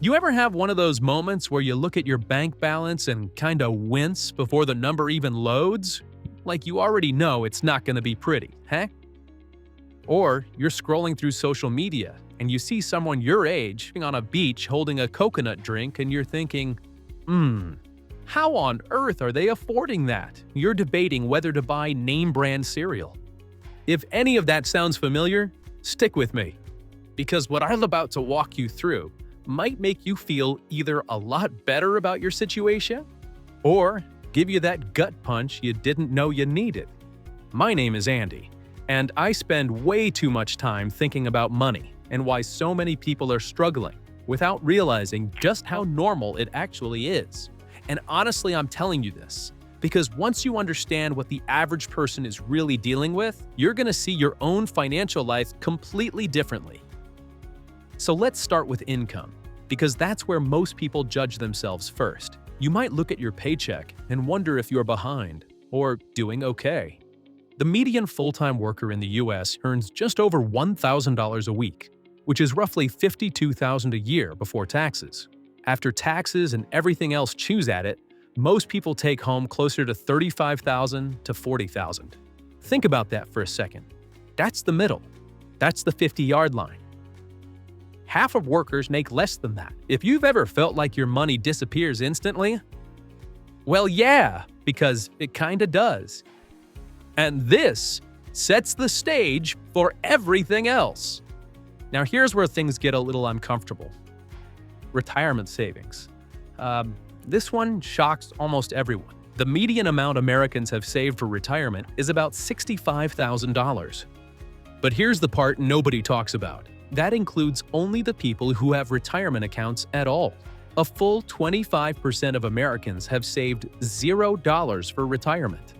You ever have one of those moments where you look at your bank balance and kinda wince before the number even loads? Like you already know it's not gonna be pretty, huh? Or you're scrolling through social media and you see someone your age on a beach holding a coconut drink and you're thinking, how on earth are they affording that? You're debating whether to buy name brand cereal. If any of that sounds familiar, stick with me, because what I'm about to walk you through might make you feel either a lot better about your situation or give you that gut punch you didn't know you needed. My name is Andy, and I spend way too much time thinking about money and why so many people are struggling without realizing just how normal it actually is. And honestly, I'm telling you this because once you understand what the average person is really dealing with, you're gonna see your own financial life completely differently. So let's start with income, because that's where most people judge themselves first. You might look at your paycheck and wonder if you're behind or doing okay. The median full-time worker in the US earns just over $1,000 a week, which is roughly $52,000 a year before taxes. After taxes and everything else chews at it, most people take home closer to $35,000 to $40,000. Think about that for a second. That's the middle. That's the 50-yard line. Half of workers make less than that. If you've ever felt like your money disappears instantly, well, yeah, because it kinda does. And this sets the stage for everything else. Now here's where things get a little uncomfortable. Retirement savings. This one shocks almost everyone. The median amount Americans have saved for retirement is about $65,000. But here's the part nobody talks about. That includes only the people who have retirement accounts at all. A full 25% of Americans have saved $0 for retirement.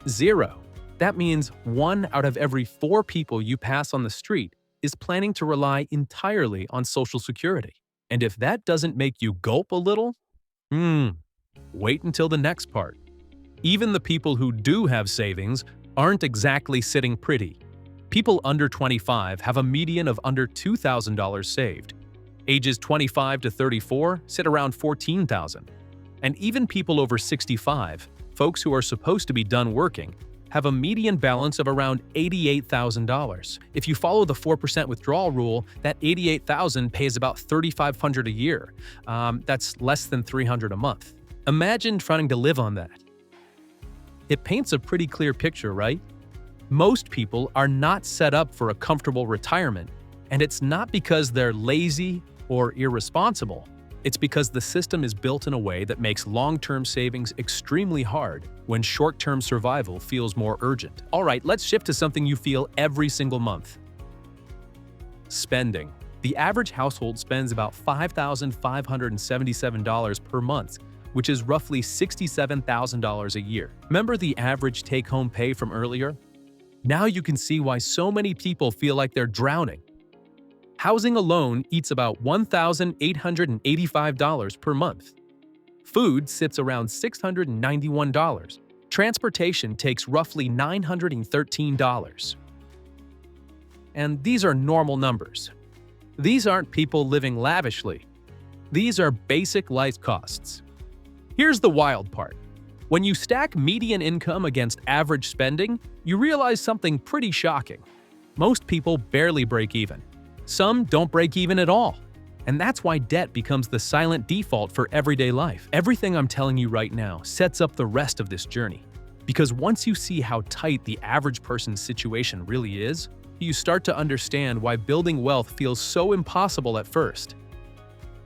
Zero. That means 1 out of every 4 people you pass on the street is planning to rely entirely on Social Security. And if that doesn't make you gulp a little, wait until the next part. Even the people who do have savings aren't exactly sitting pretty. People under 25 have a median of under $2,000 saved. Ages 25 to 34 sit around $14,000. And even people over 65, folks who are supposed to be done working, have a median balance of around $88,000. If you follow the 4% withdrawal rule, that $88,000 pays about $3,500 a year. That's less than $300 a month. Imagine trying to live on that. It paints a pretty clear picture, right? Most people are not set up for a comfortable retirement, and it's not because they're lazy or irresponsible. It's because the system is built in a way that makes long-term savings extremely hard when short-term survival feels more urgent. All right, let's shift to something you feel every single month. Spending. The average household spends about $5,577 per month, which is roughly $67,000 a year. Remember the average take-home pay from earlier? Now you can see why so many people feel like they're drowning. Housing alone eats about $1,885 per month. Food sits around $691. Transportation takes roughly $913. And these are normal numbers. These aren't people living lavishly. These are basic life costs. Here's the wild part. When you stack median income against average spending, you realize something pretty shocking. Most people barely break even. Some don't break even at all. And that's why debt becomes the silent default for everyday life. Everything I'm telling you right now sets up the rest of this journey. Because once you see how tight the average person's situation really is, you start to understand why building wealth feels so impossible at first.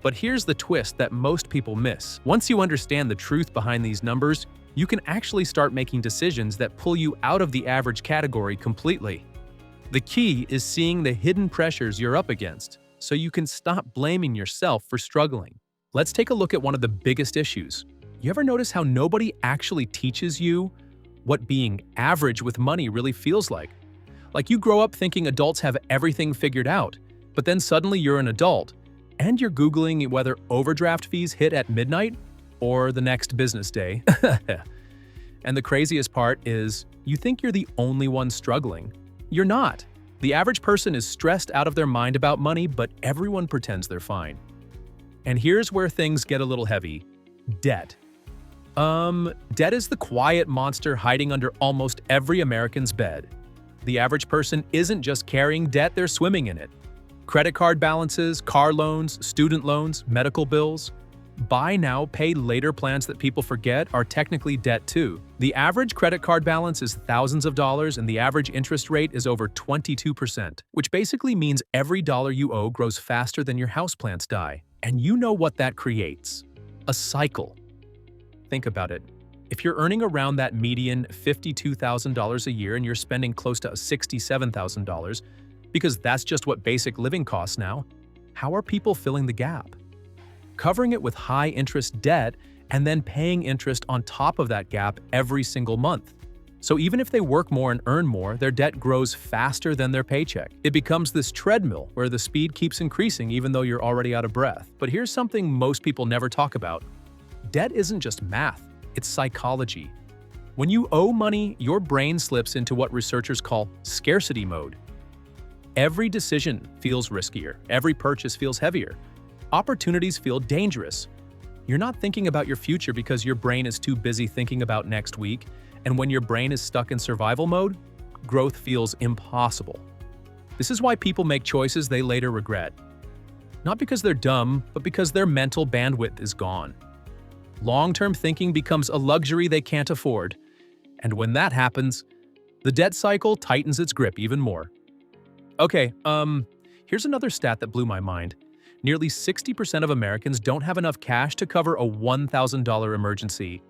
But here's the twist that most people miss. Once you understand the truth behind these numbers, you can actually start making decisions that pull you out of the average category completely. The key is seeing the hidden pressures you're up against, so you can stop blaming yourself for struggling. Let's take a look at one of the biggest issues. You ever notice how nobody actually teaches you what being average with money really feels like? Like you grow up thinking adults have everything figured out, but then suddenly you're an adult, and you're Googling whether overdraft fees hit at midnight or the next business day. And the craziest part is, you think you're the only one struggling. You're not. The average person is stressed out of their mind about money, but everyone pretends they're fine. And here's where things get a little heavy. Debt. Debt is the quiet monster hiding under almost every American's bed. The average person isn't just carrying debt, they're swimming in it. Credit card balances, car loans, student loans, medical bills. Buy now, pay later plans that people forget are technically debt too. The average credit card balance is thousands of dollars and the average interest rate is over 22%, which basically means every dollar you owe grows faster than your houseplants die. And you know what that creates? A cycle. Think about it. If you're earning around that median $52,000 a year and you're spending close to $67,000, because that's just what basic living costs now, how are people filling the gap? Covering it with high-interest debt and then paying interest on top of that gap every single month. So even if they work more and earn more, their debt grows faster than their paycheck. It becomes this treadmill where the speed keeps increasing even though you're already out of breath. But here's something most people never talk about. Debt isn't just math, it's psychology. When you owe money, your brain slips into what researchers call scarcity mode. Every decision feels riskier, every purchase feels heavier. Opportunities feel dangerous. You're not thinking about your future because your brain is too busy thinking about next week, and when your brain is stuck in survival mode, growth feels impossible. This is why people make choices they later regret. Not because they're dumb, but because their mental bandwidth is gone. Long-term thinking becomes a luxury they can't afford, and when that happens, the debt cycle tightens its grip even more. Okay, here's another stat that blew my mind. Nearly 60% of Americans don't have enough cash to cover a $1,000 emergency.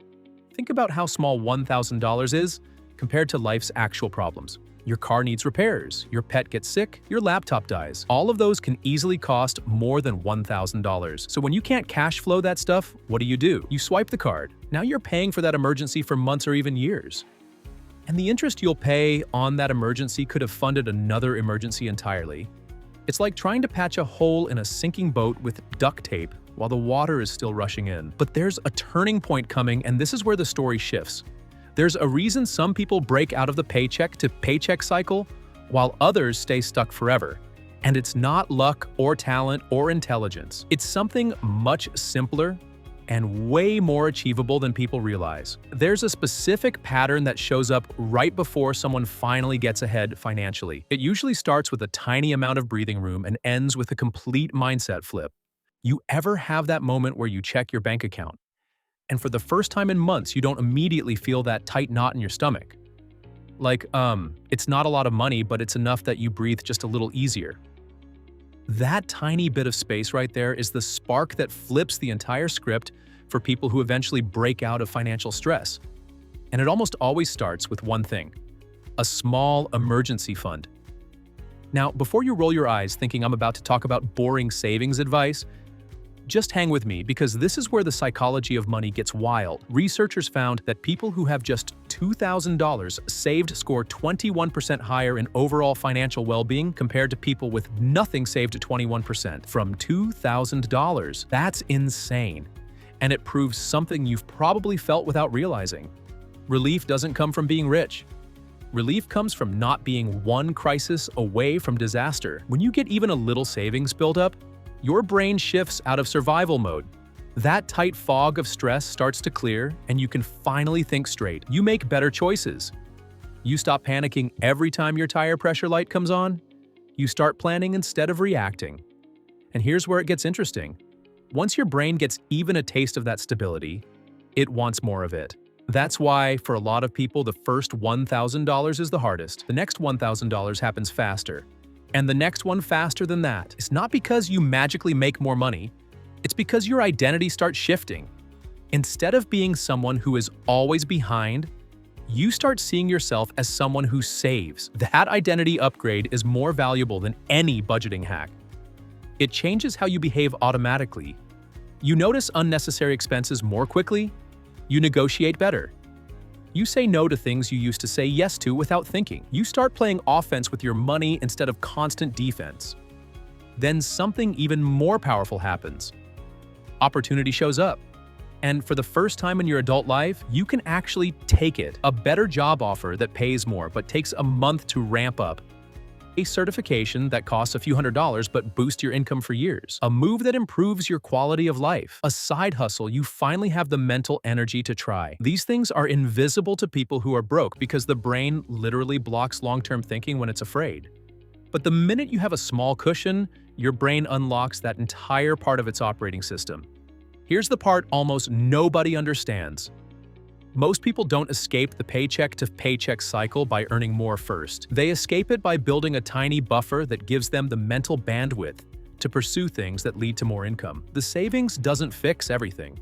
Think about how small $1,000 is compared to life's actual problems. Your car needs repairs, your pet gets sick, your laptop dies. All of those can easily cost more than $1,000. So when you can't cash flow that stuff, what do? You swipe the card. Now you're paying for that emergency for months or even years. And the interest you'll pay on that emergency could have funded another emergency entirely. It's like trying to patch a hole in a sinking boat with duct tape while the water is still rushing in. But there's a turning point coming, and this is where the story shifts. There's a reason some people break out of the paycheck to paycheck cycle, while others stay stuck forever. And it's not luck or talent or intelligence. It's something much simpler and way more achievable than people realize. There's a specific pattern that shows up right before someone finally gets ahead financially. It usually starts with a tiny amount of breathing room and ends with a complete mindset flip. You ever have that moment where you check your bank account, and for the first time in months, you don't immediately feel that tight knot in your stomach? Like, it's not a lot of money, but it's enough that you breathe just a little easier. That tiny bit of space right there is the spark that flips the entire script for people who eventually break out of financial stress. And it almost always starts with one thing: a small emergency fund. Now, before you roll your eyes thinking I'm about to talk about boring savings advice, just hang with me because this is where the psychology of money gets wild. Researchers found that people who have just $2,000 saved score 21% higher in overall financial well-being compared to people with nothing saved at 21% from $2,000. That's insane. And it proves something you've probably felt without realizing. Relief doesn't come from being rich. Relief comes from not being one crisis away from disaster. When you get even a little savings build up, your brain shifts out of survival mode. That tight fog of stress starts to clear, and you can finally think straight. You make better choices. You stop panicking every time your tire pressure light comes on. You start planning instead of reacting. And here's where it gets interesting. Once your brain gets even a taste of that stability, it wants more of it. That's why, for a lot of people, the first $1,000 is the hardest. The next $1,000 happens faster. And the next one faster than that. It's not because you magically make more money, it's because your identity starts shifting. Instead of being someone who is always behind, you start seeing yourself as someone who saves. That identity upgrade is more valuable than any budgeting hack. It changes how you behave automatically. You notice unnecessary expenses more quickly, you negotiate better. You say no to things you used to say yes to without thinking. You start playing offense with your money instead of constant defense. Then something even more powerful happens. Opportunity shows up. And for the first time in your adult life, you can actually take it. A better job offer that pays more but takes a month to ramp up. A certification that costs a few $100s but boosts your income for years. A move that improves your quality of life. A side hustle you finally have the mental energy to try. These things are invisible to people who are broke because the brain literally blocks long-term thinking when it's afraid. But the minute you have a small cushion, your brain unlocks that entire part of its operating system. Here's the part almost nobody understands. Most people don't escape the paycheck-to-paycheck cycle by earning more first. They escape it by building a tiny buffer that gives them the mental bandwidth to pursue things that lead to more income. The savings doesn't fix everything.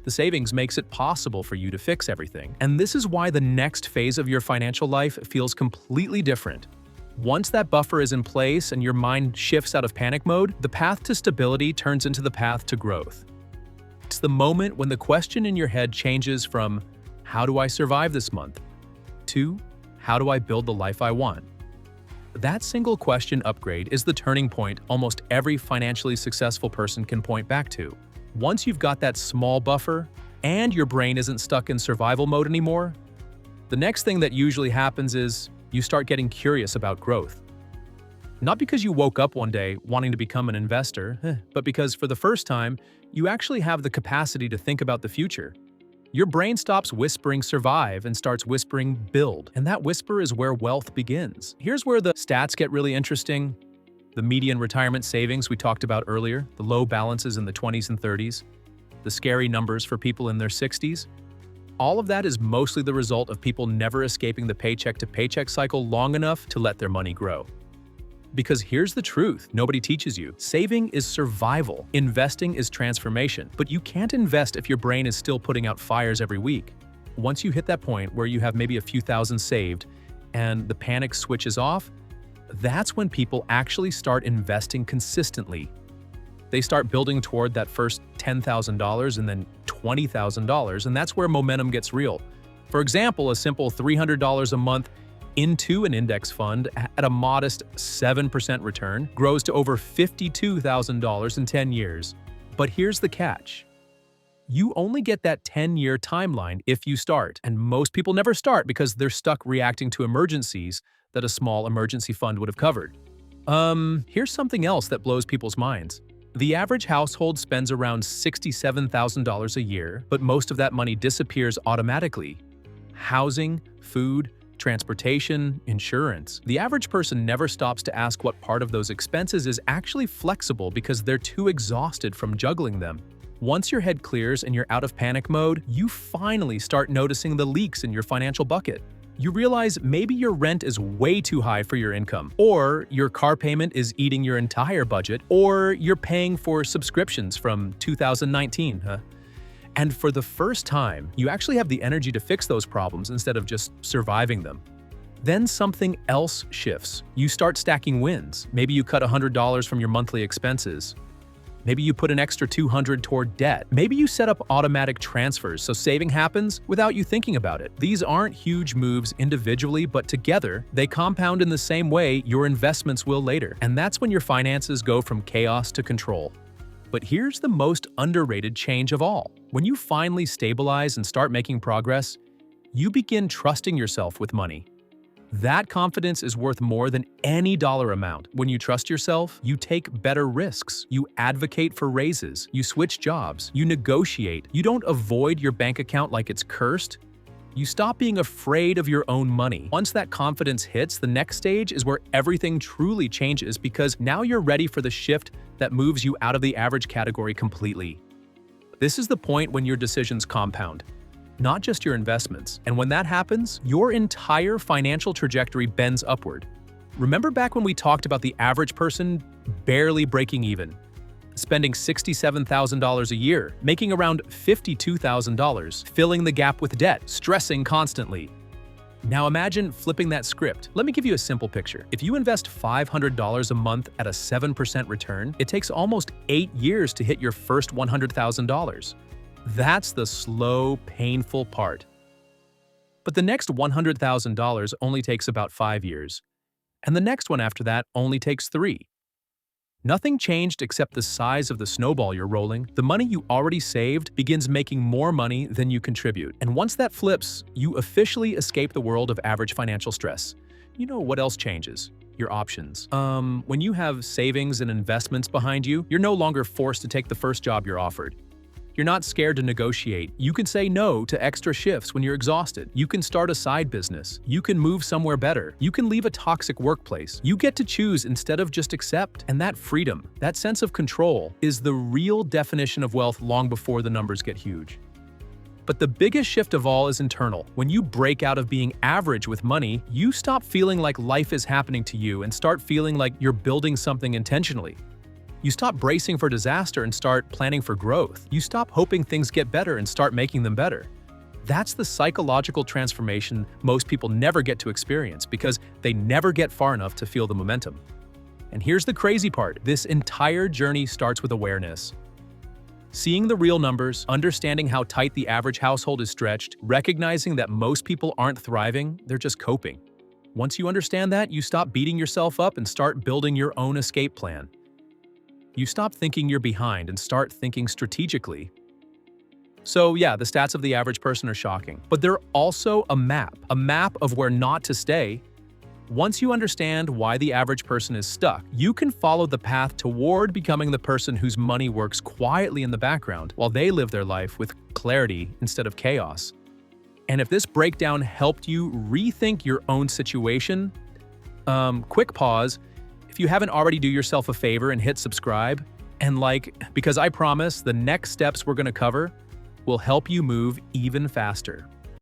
The savings makes it possible for you to fix everything. And this is why the next phase of your financial life feels completely different. Once that buffer is in place and your mind shifts out of panic mode, the path to stability turns into the path to growth. It's the moment when the question in your head changes from, "How do I survive this month?" to, "How do I build the life I want?" That single question upgrade is the turning point almost every financially successful person can point back to. Once you've got that small buffer, and your brain isn't stuck in survival mode anymore, the next thing that usually happens is you start getting curious about growth. Not because you woke up one day wanting to become an investor, but because for the first time, you actually have the capacity to think about the future. Your brain stops whispering survive and starts whispering build, and that whisper is where wealth begins. Here's where the stats get really interesting. The median retirement savings we talked about earlier, the low balances in the 20s and 30s, the scary numbers for people in their 60s. All of that is mostly the result of people never escaping the paycheck-to-paycheck cycle long enough to let their money grow. Because here's the truth nobody teaches you. Saving is survival. Investing is transformation. But you can't invest if your brain is still putting out fires every week. Once you hit that point where you have maybe a few thousand saved and the panic switches off, that's when people actually start investing consistently. They start building toward that first $10,000 and then $20,000, and that's where momentum gets real. For example, a simple $300 a month into an index fund at a modest 7% return grows to over $52,000 in 10 years. But here's the catch. You only get that 10-year timeline if you start, and most people never start because they're stuck reacting to emergencies that a small emergency fund would have covered. Here's something else that blows people's minds. The average household spends around $67,000 a year, but most of that money disappears automatically. Housing, food, transportation, insurance. The average person never stops to ask what part of those expenses is actually flexible because they're too exhausted from juggling them. Once your head clears and you're out of panic mode, you finally start noticing the leaks in your financial bucket. You realize maybe your rent is way too high for your income, or your car payment is eating your entire budget, or you're paying for subscriptions from 2019, And for the first time, you actually have the energy to fix those problems instead of just surviving them. Then something else shifts. You start stacking wins. Maybe you cut $100 from your monthly expenses. Maybe you put an extra $200 toward debt. Maybe you set up automatic transfers so saving happens without you thinking about it. These aren't huge moves individually, but together, they compound in the same way your investments will later. And that's when your finances go from chaos to control. But here's the most underrated change of all. When you finally stabilize and start making progress, you begin trusting yourself with money. That confidence is worth more than any dollar amount. When you trust yourself, you take better risks. You advocate for raises. You switch jobs. You negotiate. You don't avoid your bank account like it's cursed. You stop being afraid of your own money. Once that confidence hits, the next stage is where everything truly changes because now you're ready for the shift that moves you out of the average category completely. This is the point when your decisions compound, not just your investments. And when that happens, your entire financial trajectory bends upward. Remember back when we talked about the average person barely breaking even, spending $67,000 a year, making around $52,000, filling the gap with debt, stressing constantly. Now imagine flipping that script. Let me give you a simple picture. If you invest $500 a month at a 7% return, it takes almost 8 years to hit your first $100,000. That's the slow, painful part. But the next $100,000 only takes about 5 years. And the next one after that only takes 3. Nothing changed except the size of the snowball you're rolling. The money you already saved begins making more money than you contribute. And once that flips, you officially escape the world of average financial stress. You know what else changes? your options. When you have savings and investments behind you, you're no longer forced to take the first job you're offered. You're not scared to negotiate. You can say no to extra shifts when you're exhausted. You can start a side business. You can move somewhere better. You can leave a toxic workplace. You get to choose instead of just accept. And that freedom, that sense of control, is the real definition of wealth long before the numbers get huge. But the biggest shift of all is internal. When you break out of being average with money, you stop feeling like life is happening to you and start feeling like you're building something intentionally. You stop bracing for disaster and start planning for growth. You stop hoping things get better and start making them better. That's the psychological transformation most people never get to experience because they never get far enough to feel the momentum. And here's the crazy part. This entire journey starts with awareness. Seeing the real numbers, understanding how tight the average household is stretched, recognizing that most people aren't thriving, they're just coping. Once you understand that, you stop beating yourself up and start building your own escape plan. You stop thinking you're behind and start thinking strategically. So yeah, the stats of the average person are shocking, but they're also a map of where not to stay. Once you understand why the average person is stuck, you can follow the path toward becoming the person whose money works quietly in the background while they live their life with clarity instead of chaos. And if this breakdown helped you rethink your own situation, quick pause. If you haven't already, do yourself a favor and hit subscribe and because I promise the next steps we're going to cover will help you move even faster.